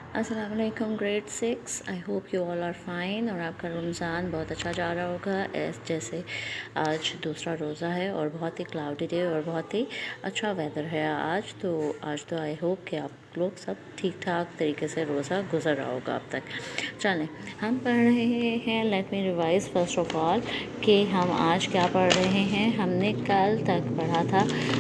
अस्सलाम वालेकुम grade 6। I hope you all are fine और आपका रमज़ान बहुत अच्छा जा रहा होगा। जैसे आज दूसरा रोज़ा है और बहुत ही क्लाउडी डे और बहुत ही अच्छा वेदर है आज तो आई होप कि आप लोग सब ठीक ठाक तरीके से रोज़ा गुजर रहा होगा अब तक। चलें, हम पढ़ रहे हैं, let me revise first of all कि हम आज क्या पढ़ रहे हैं। हमने कल तक पढ़ा था,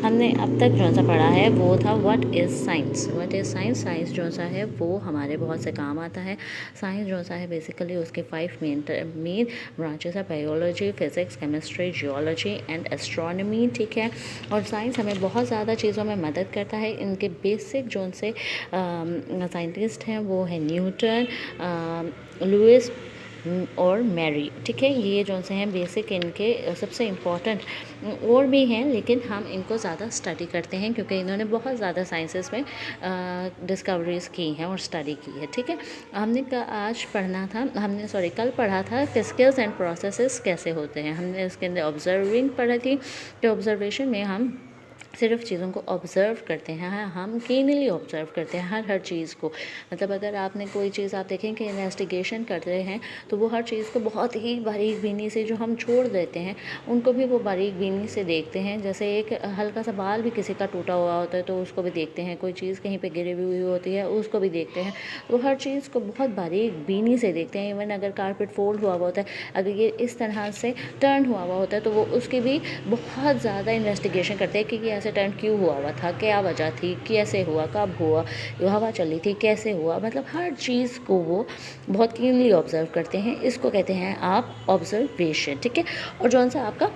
हमने अब तक जो सा पढ़ा है वो था what is science. What is science, science जो सा है वो हमारे बहुत से काम आता है। साइंस जो सा है बेसिकली उसके 5 मेन ब्रांचेस है, biology, physics, chemistry, geology and astronomy. ठीक है, और साइंस हमें बहुत ज़्यादा चीज़ों में मदद करता है। इनके बेसिक जो से साइंटिस्ट हैं वो है न्यूटन, लुइस और मैरी। ठीक है, ये जो से हैं बेसिक इनके सबसे इम्पॉर्टेंट और भी हैं, लेकिन हम इनको ज़्यादा स्टडी करते हैं क्योंकि इन्होंने बहुत ज़्यादा साइंसेस में डिस्कवरीज की हैं और स्टडी की है। ठीक है, हमने आज पढ़ना था, कल पढ़ा था कि स्किल्स एंड प्रोसेसेस कैसे होते हैं। हमने इसके अंदर ऑब्जर्विंग पढ़ी थी कि ऑब्जर्वेशन में हम सिर्फ चीज़ों को ऑब्ज़र्व करते हैं। हाँ, हम कीनली ऑब्ज़र्व करते हैं हर चीज़ को। मतलब अगर आपने कोई चीज़ आप देखें कि इन्वेस्टिगेशन कर रहे हैं तो वो हर चीज़ को बहुत ही बारीक बीनी से जो हम छोड़ देते हैं उनको भी वो बारीक बीनी से देखते हैं। जैसे एक हल्का सा बाल भी किसी का टूटा हुआ होता है तो उसको भी देखते हैं, कोई चीज़ कहीं पे गिरी हुई होती है उसको भी देखते हैं। तो हर चीज़ को बहुत बारीक बीनी से देखते हैं। इवन अगर कारपेट फोल्ड हुआ होता है, अगर ये इस तरह से टर्न हुआ होता है तो वो उसकी भी बहुत ज़्यादा इन्वेस्टिगेशन करते हैं कि ये ऐसे टर्न क्यों हुआ था, क्या वजह थी, कैसे हुआ, कब हुआ, हवा चली थी, कैसे हुआ। मतलब हर चीज़ को वो बहुत कीनली ऑब्जर्व करते हैं। इसको कहते हैं आप ऑब्जर्वेशन। ठीक है, और जौन सा आपका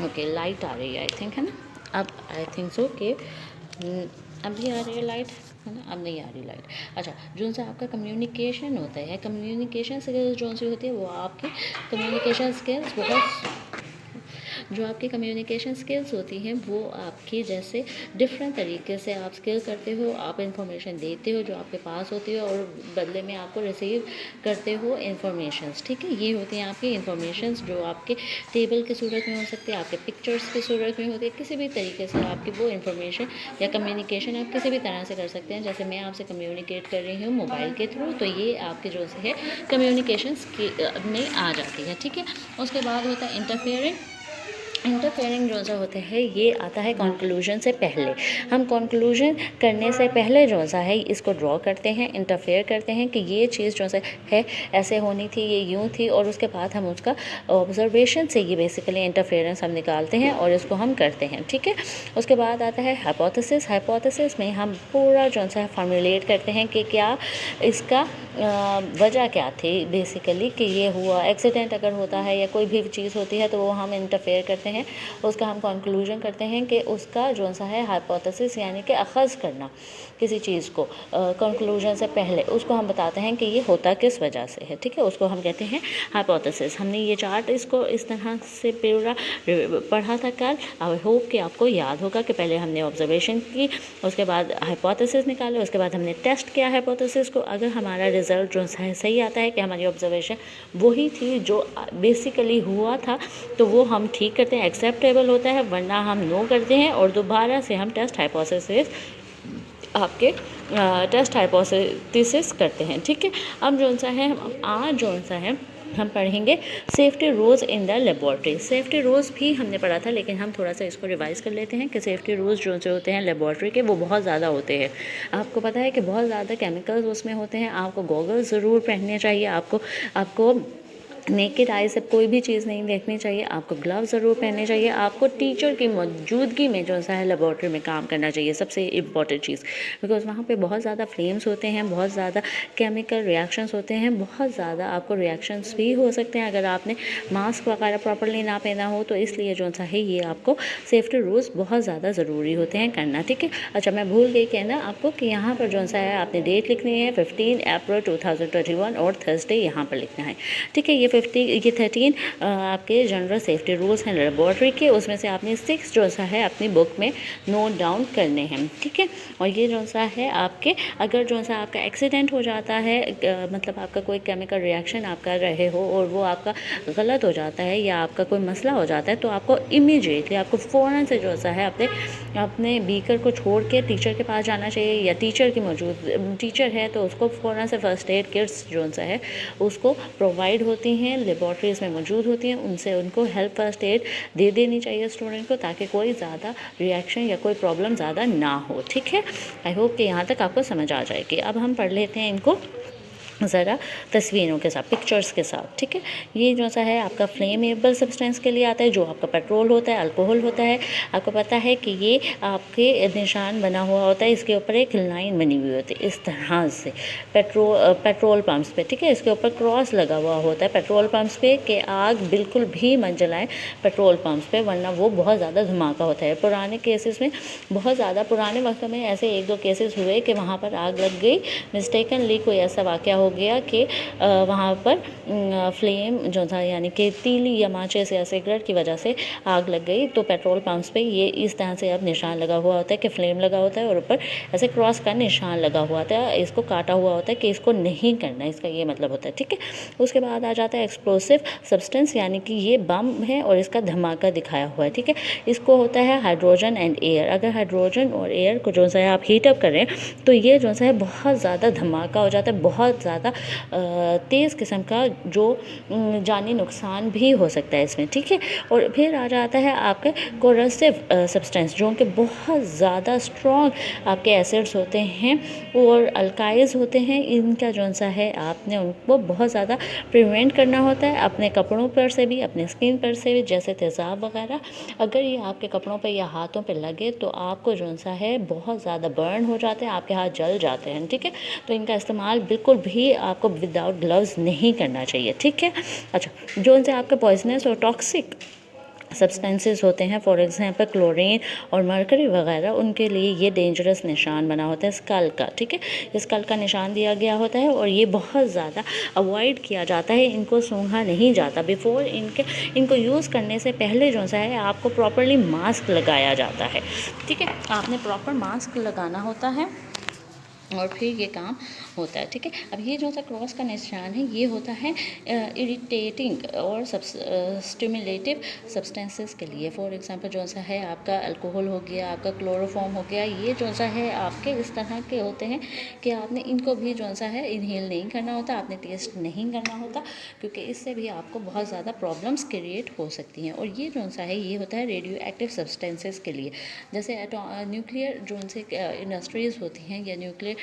ओके लाइट आ रही है आई थिंक, है ना। अब आई थिंक सो कि अभी आ रही है लाइट, है ना। अब नहीं आ रही लाइट। अच्छा, जो सा आपका कम्युनिकेशन होता है, कम्युनिकेशन स्किल्स जो सी होती है वो आपकी कम्युनिकेशन स्किल्स बहुत जो आपकी कम्युनिकेशन स्किल्स होती हैं वो आपकी जैसे डिफरेंट तरीके से आप स्किल करते हो, आप इंफॉर्मेशन देते हो जो आपके पास होती है और बदले में आपको रिसीव करते हो इंफॉर्मेशंस। ठीक है, ये होती हैं आपकी इंफॉर्मेशंस जो आपके टेबल की सूरत में हो सकती है, आपके पिक्चर्स की सूरत में होती है, किसी भी तरीके से आपकी वो इंफॉर्मेशन या कम्युनिकेशन आप किसी भी तरह से कर सकते हैं। जैसे मैं आपसे कम्युनिकेट कर रही हूँ मोबाइल के थ्रू, तो ये आपके जो है कम्युनिकेशन में आ जाती है। ठीक है, उसके बाद होता है इंटरफेयरिंग। इंटरफेयरिंग जो सा होता है ये आता है कंक्लूजन से पहले। हम कंक्लूजन करने से पहले जो सा है इसको ड्रॉ करते हैं, इंटरफेयर करते हैं कि ये चीज़ जो सा है ऐसे होनी थी, ये यूँ थी, और उसके बाद हम उसका ऑब्जर्वेशन से ये बेसिकली इंटरफेरेंस हम निकालते हैं और इसको हम करते हैं। ठीक है, उसके बाद आता है हाइपोथेसिस। हाइपोथेसिस में हम पूरा जो सा है फॉर्मुलेट करते हैं कि क्या इसका वजह क्या थी बेसिकली कि ये हुआ। एक्सीडेंट अगर होता है या कोई भी चीज़ होती है तो वो हम इंटरफेयर करते हैं, उसका हम कंक्लूजन करते हैं कि उसका जो सा है हाइपोथेसिस यानी कि अखज़ करना किसी चीज़ को कंक्लूजन से पहले उसको हम बताते हैं कि ये होता किस वजह से है। ठीक है, उसको हम कहते हैं हाइपोथेसिस। हमने ये चार्ट इसको इस तरह से पूरा पढ़ा था कल। आई होप कि आपको याद होगा कि पहले हमने ऑब्जर्वेशन की, उसके बाद हाइपोथेसिस निकाले, उसके बाद हमने टेस्ट किया हाइपोथेसिस को। अगर हमारा रिज़ल्ट जो है सही आता है कि हमारी ऑब्जर्वेशन वही थी जो बेसिकली हुआ था तो वो हम ठीक करते हैं, एक्सेप्टेबल होता है, वरना हम नो करते हैं और दोबारा से हम टेस्ट हाइपोथेसिस आपके टेस्ट हाइपोथेसिस करते हैं। ठीक है, अब जो सा है आज जो सा है हम पढ़ेंगे safety rules in the laboratory. Safety rules भी हमने पढ़ा था लेकिन हम थोड़ा सा इसको रिवाइज़ कर लेते हैं कि सेफ्टी रूल्स जो होते हैं लेबॉर्ट्री के वो बहुत ज़्यादा होते हैं। आपको पता है कि बहुत ज़्यादा केमिकल्स उसमें होते हैं। आपको गॉगल्स ज़रूर पहनने चाहिए, आपको नेकेड आई से कोई भी चीज़ नहीं देखनी चाहिए, आपको ग्लव ज़रूर पहनने चाहिए, आपको टीचर की मौजूदगी में जो सा है लेबॉर्ट्री में काम करना चाहिए, सबसे इम्पॉर्टेंट चीज़। बिकॉज वहाँ पे बहुत ज़्यादा फ्लेम्स होते हैं, बहुत ज़्यादा केमिकल रिएक्शंस होते हैं, बहुत ज़्यादा आपको रिएक्शंस भी हो सकते हैं अगर आपने मास्क वगैरह प्रॉपरली ना पहना हो। तो इसलिए जो सा है ये आपको सेफ्टी रूल्स बहुत ज़्यादा ज़रूरी होते हैं करना। ठीक है, अच्छा मैं भूल गई कहना आपको कि यहाँ पर जो सा है आपने डेट लिखनी है 15 अप्रैल 2021 और थर्सडे यहाँ पर लिखना है। ठीक है, ये ये 13 आपके जनरल सेफ्टी रूल्स हैं लेबॉर्ट्री के, उसमें से आपने 6 जो सा है अपनी बुक में नोट डाउन करने हैं, ठीक है। और ये जो सा है आपके, अगर जो सा आपका एक्सीडेंट हो जाता है, मतलब आपका कोई केमिकल रिएक्शन आप कर रहे हो और वो आपका गलत हो जाता है या आपका कोई मसला हो जाता है, तो आपको इमीडिएटली, आपको फ़ौरन से जो सा है अपने बीकर को छोड़ के टीचर के पास जाना चाहिए, या टीचर की टीचर है तो उसको फ़ौरन से फ़र्स्ट एड किट्स जो सा है उसको प्रोवाइड होती हैं, लेबॉर्ट्रीज़ में मौजूद होती हैं, उनसे उनको हेल्प फर्स्ट एड दे देनी चाहिए स्टूडेंट को, ताकि कोई ज़्यादा रिएक्शन या कोई प्रॉब्लम ज़्यादा ना हो, ठीक है। आई होप कि यहाँ तक आपको समझ आ जाएगी। अब हम पढ़ लेते हैं इनको ज़रा तस्वीरों के साथ, पिक्चर्स के साथ, ठीक है। ये जो सा है आपका फ्लेमेबल सब्सटेंस के लिए आता है, जो आपका पेट्रोल होता है, अल्कोहल होता है। आपको पता है कि ये आपके निशान बना हुआ होता है, इसके ऊपर एक लाइन बनी हुई होती है इस तरह से पेट्रोल पंप्स पे, ठीक है। इसके ऊपर क्रॉस लगा हुआ होता है पेट्रोल पंप्स पे कि आग बिल्कुल भी मत जलाएं पेट्रोल पंप्स पे, वरना वो बहुत ज़्यादा धमाका होता है। पुराने केसेस में, बहुत ज़्यादा पुराने वक्त में ऐसे 1-2 केसेस हुए कि वहाँ पर आग लग गई, मिस्टेकनली कोई ऐसा वाक़या हो गया कि वहाँ पर फ्लेम जो था, यानी कि तीली या माचिस या सिगरेट की वजह से आग लग गई। तो पेट्रोल पंप्स पे ये इस तरह से अब निशान लगा हुआ होता है कि फ्लेम लगा होता है और ऊपर ऐसे क्रॉस का निशान लगा हुआ होता है, इसको काटा हुआ होता है कि इसको नहीं करना, इसका ये मतलब होता है, ठीक है। उसके बाद आ जाता है एक्सप्लोसिव सब्सटेंस, यानी कि ये बम है और इसका धमाका दिखाया हुआ है, ठीक है। इसको होता है हाइड्रोजन एंड एयर। अगर हाइड्रोजन और एयर को जो सा है आप हीटअप करें तो ये जो सा है बहुत ज़्यादा धमाका हो जाता है, बहुत ज़्यादा तेज़ किस्म का जो जानी नुकसान भी हो सकता है इसमें, ठीक है। और फिर आ जाता है आपके कोरोसिव सब्सटेंस, जो कि बहुत ज़्यादा स्ट्रॉन्ग आपके एसिड्स होते हैं और अल्काइल्स होते हैं। इनका जो सा है आपने उनको बहुत ज़्यादा प्रिवेंट करना होता है अपने कपड़ों पर से भी, अपने स्किन पर से भी, जैसे तेज़ाब वगैरह। अगर ये आपके कपड़ों पर या हाथों पर लगे तो आपको जो सा है बहुत ज़्यादा बर्न हो जाते हैं, आपके हाथ जल जाते हैं, ठीक है। तो इनका इस्तेमाल बिल्कुल भी आपको विदाउट ग्लव्स नहीं करना चाहिए, ठीक है। अच्छा, जो इनसे आपके पॉइजनस और टॉक्सिक सब्सटेंसेस होते हैं, फॉर एग्जांपल क्लोरीन और मरकरी वगैरह, उनके लिए ये डेंजरस निशान बना होता है स्कल का, ठीक है। स्कल का निशान दिया गया होता है और ये बहुत ज़्यादा अवॉइड किया जाता है, इनको सूंघा नहीं जाता। बिफोर इनको यूज़ करने से पहले जो सा है आपको प्रॉपरली मास्क लगाया जाता है, ठीक है। आपने प्रॉपर मास्क लगाना होता है और फिर ये काम होता है, ठीक है। अब ये जो सा क्रॉस का निशान है ये होता है इरिटेटिंग और स्टिमुलेटिव सब्सटेंसेस के लिए। फॉर एग्जांपल जो सा है आपका अल्कोहल हो गया, आपका क्लोरोफॉर्म हो गया, ये जो सा है आपके इस तरह के होते हैं कि आपने इनको भी जो सा है इनहेल नहीं करना होता, आपने टेस्ट नहीं करना होता, क्योंकि इससे भी आपको बहुत ज़्यादा प्रॉब्लम्स क्रिएट हो सकती हैं। और ये जो सा है ये होता है रेडियो एक्टिव सब्सटेंसेस के लिए, जैसे न्यूक्लियर जो से इंडस्ट्रीज़ होती हैं या न्यूक्लियर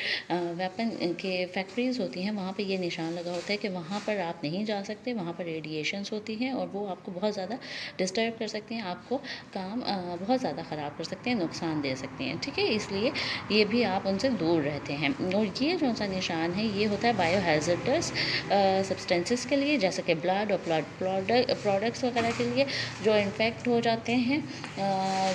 वेपन के फैक्ट्रीज़ होती हैं, वहाँ पे ये निशान लगा होता है कि वहाँ पर आप नहीं जा सकते, वहाँ पर रेडिएशंस होती हैं और वो आपको बहुत ज़्यादा डिस्टर्ब कर सकती हैं, आपको काम बहुत ज़्यादा ख़राब कर सकते हैं, नुकसान दे सकती हैं, ठीक है। इसलिए ये भी आप उनसे दूर रहते हैं। और ये जो सा निशान है ये होता है बायो हैज़र्डस सब्सटेंसेस के लिए, जैसे कि ब्लड और ब्लड प्रोडक्ट्स वगैरह के लिए, जो इन्फेक्ट हो जाते हैं,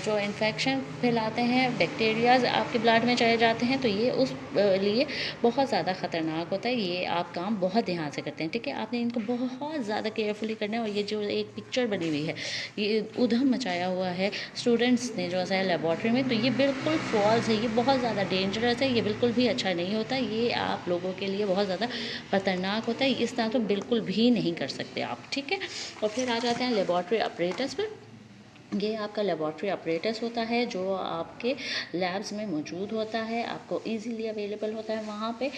जो इन्फेक्शन फैलाते हैं, बैक्टीरियाज आपके ब्लड में चले जाते हैं, तो ये उस लिए बहुत ज़्यादा ख़तरनाक होता है। ये आप काम बहुत ध्यान से करते हैं, ठीक है। आपने इनको बहुत ज़्यादा केयरफुली करना है। और ये जो एक पिक्चर बनी हुई है, ये उधम मचाया हुआ है स्टूडेंट्स ने जो है लेबॉर्ट्री में, तो ये बिल्कुल फॉल्स है, ये बहुत ज़्यादा डेंजरस है, ये बिल्कुल भी अच्छा नहीं होता, ये आप लोगों के लिए बहुत ज़्यादा ख़तरनाक होता है, इस तरह तो बिल्कुल भी नहीं कर सकते आप, ठीक है। और फिर आ जाते हैं लेबॉर्ट्री ऑपरेटर्स पर। ये आपका लेबॉर्ट्री ऑपरेटस होता है जो आपके लैब्स में मौजूद होता है, आपको इजीली अवेलेबल होता है वहाँ पे।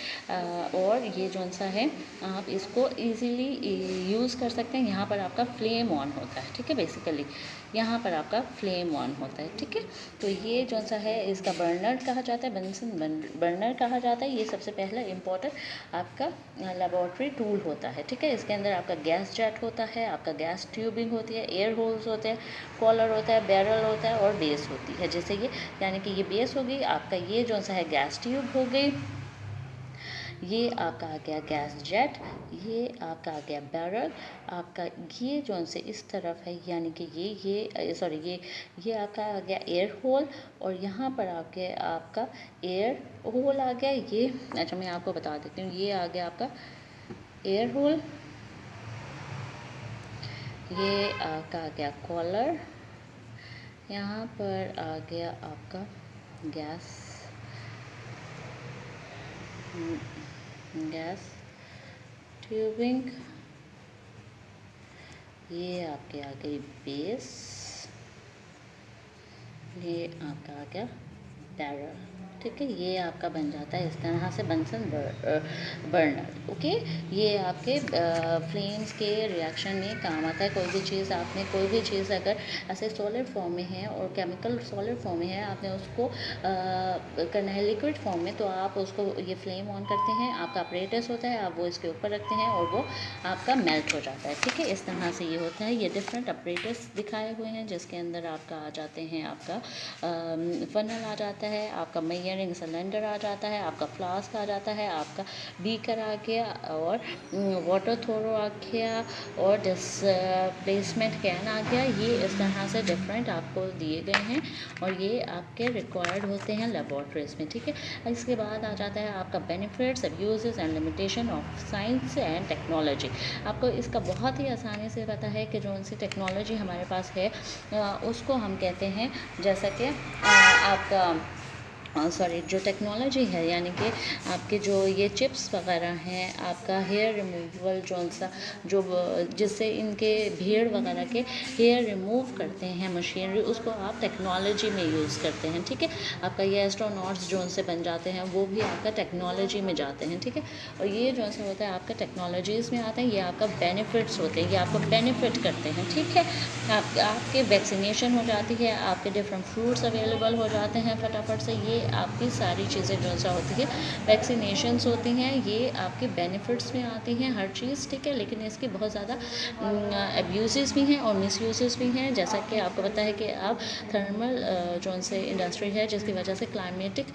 और ये जो सा है आप इसको इजीली यूज़ कर सकते हैं। यहाँ पर आपका फ्लेम ऑन होता है, ठीक है। बेसिकली यहाँ पर आपका फ्लेम ऑन होता है, ठीक है। तो ये जो सा है इसका बर्नर कहा जाता है, बेंसन बर्नर कहा जाता है। ये सबसे पहला इम्पोर्टेंट आपका लेबॉर्ट्री टूल होता है, ठीक है। इसके अंदर आपका गैस जेट होता है, आपका गैस ट्यूबिंग होती है, एयर होल्स होते हैं, कॉलर होता है, बैरल होता है और बेस होती है। जैसे ये, यानी कि ये बेस हो गई आपका, ये जो सा है गैस ट्यूब हो गई, ये आपका आ गया गैस जेट, ये आपका आ गया बैरल, आपका ये जो से इस तरफ है, यानी कि ये सॉरी ये आपका आ गया एयर होल, और यहाँ पर आके आपका एयर होल आ गया ये। अच्छा, मैं आपको बता देती हूँ, ये आ गया आपका एयर होल, ये आपका आ गया कॉलर, यहाँ पर आ गया आपका गैस गैस ट्यूबिंग, ये आपके आ गई बेस, ये आपका आ गया बैरल। ठीक है, ये आपका बन जाता है इस तरह से बंसन बर्नर। ओके, ये आपके फ्लेम्स के रिएक्शन में काम आता है। कोई भी चीज़ अगर ऐसे सॉलिड फॉर्म में है और केमिकल सॉलिड फॉर्म में है, आपने उसको करना है लिक्विड फॉर्म में, तो आप उसको ये फ्लेम ऑन करते हैं, आपका अपरेटस होता है, आप वो इसके ऊपर रखते हैं और वो आपका मेल्ट हो जाता है। ठीक है, इस तरह से ये होता है। ये डिफरेंट अपरेटस दिखाए हुए हैं जिसके अंदर आपका आ जाते हैं, आपका फनल आ जाता है, आपका मेजरिंग सिलेंडर आ जाता है, आपका फ्लास्क आ जाता है, आपका बीकर आ गया और वाटर थ्रो आ गया और डिस्प्लेसमेंट कैन आ गया। ये इस तरह से डिफरेंट आपको दिए गए हैं और ये आपके रिक्वायर्ड होते हैं लेबॉर्ट्रीज में। ठीक है, इसके बाद आ जाता है आपका benefits, abuses and limitation of science and technology. आपको इसका बहुत ही आसानी से पता है कि जो सी टेक्नोलॉजी हमारे पास है उसको हम कहते हैं, जैसा कि आपका सॉरी जो टेक्नोलॉजी है, यानी कि आपके जो ये चिप्स वगैरह हैं, आपका हेयर रिमूवल जो जिससे इनके भेड़ वगैरह के हेयर रिमूव करते हैं मशीनरी, उसको आप टेक्नोलॉजी में यूज़ करते हैं। ठीक है, आपका ये एस्ट्रोनॉट्स जो उनसे बन जाते हैं वो भी आपका टेक्नोलॉजी में जाते हैं। ठीक है, और ये जो सा होता है आपका टेक्नोलॉजीज़ में आता है, ये आपका बेनिफिट्स होते हैं, ये आपको बेनिफिट करते हैं। ठीक है, आपके वैक्सीनेशन हो जाती है, आपके डिफरेंट फ्रूट्स अवेलेबल हो जाते हैं फटाफट से। ये आपकी सारी चीज़ें जो सा होती है वैक्सीनेशंस होती हैं, ये आपके बेनिफिट्स में आती हैं हर चीज़। ठीक है, लेकिन इसके बहुत ज़्यादा अब्यूज़ भी हैं और मिसयूज़ भी हैं। जैसा कि आपको पता है कि आप थर्मल जो से इंडस्ट्री है जिसकी वजह से क्लाइमेटिक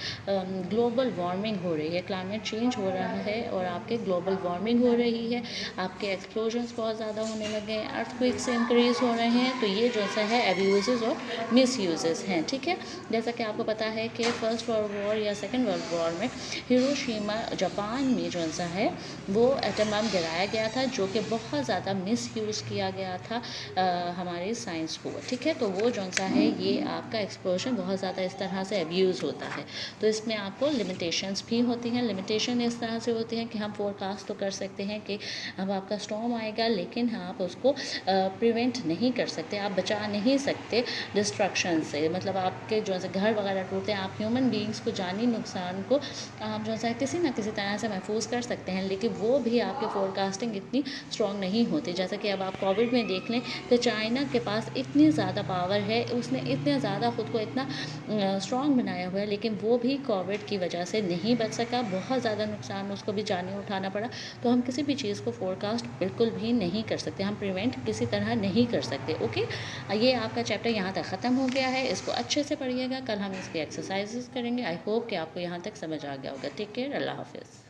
ग्लोबल वार्मिंग हो रही है, क्लाइमेट चेंज हो रहा है और आपके ग्लोबल वार्मिंग हो रही है, आपके एक्सप्लोजन्स बहुत ज़्यादा होने लगे हैं, अर्थक्वेक्स इंक्रीज़ हो रहे हैं। तो ये जो सा है अब्यूज़ और मिसयूज़ हैं। ठीक है, जैसा कि आपको पता है कि फर्स्ट वर्ल्ड वॉर या सेकेंड वर्ल्ड वॉर में हिरोशिमा जापान में जो सा है वो एटम बम गिराया गया था, जो कि बहुत ज़्यादा मिसयूज़ किया गया था हमारी साइंस को। ठीक है, तो वो जो सा है ये आपका एक्सप्लोजन बहुत ज़्यादा इस तरह से अब्यूज़ होता है। तो इसमें आपको लिमिटेशंस भी होती हैं। लिमिटेशन इस तरह से होती हैं कि हम फोरकास्ट तो कर सकते हैं कि अब आपका स्टॉर्म आएगा, लेकिन आप उसको प्रिवेंट नहीं कर सकते, आप बचा नहीं सकते डिस्ट्रक्शन से। मतलब आपके जो है घर वगैरह टूटते हैं, आप ह्यूमन बीइंग्स को जानी नुकसान को आप जो है किसी ना किसी तरह से महफूज कर सकते हैं, लेकिन वो भी आपके फोरकास्टिंग इतनी स्ट्रॉन्ग नहीं होती। जैसे कि अब आप कोविड में देख लें तो चाइना के पास इतनी ज़्यादा पावर है, उसने इतने ज़्यादा ख़ुद को इतना स्ट्रॉन्ग बनाया हुआ है, लेकिन वो भी कोविड की वजह से नहीं बच सका, बहुत ज़्यादा नुकसान उसको भी जाने उठाना पड़ा। तो हम किसी भी चीज़ को फोरकास्ट बिल्कुल भी नहीं कर सकते, हम प्रिवेंट किसी तरह नहीं कर सकते। ओके, ये आपका चैप्टर यहाँ तक ख़त्म हो गया है, इसको अच्छे से पढ़िएगा, कल हम इसकी एक्सरसाइजेस करेंगे। आई होप कि आपको यहाँ तक समझ आ गया होगा। टेक केयर, अल्लाह हाफिज़।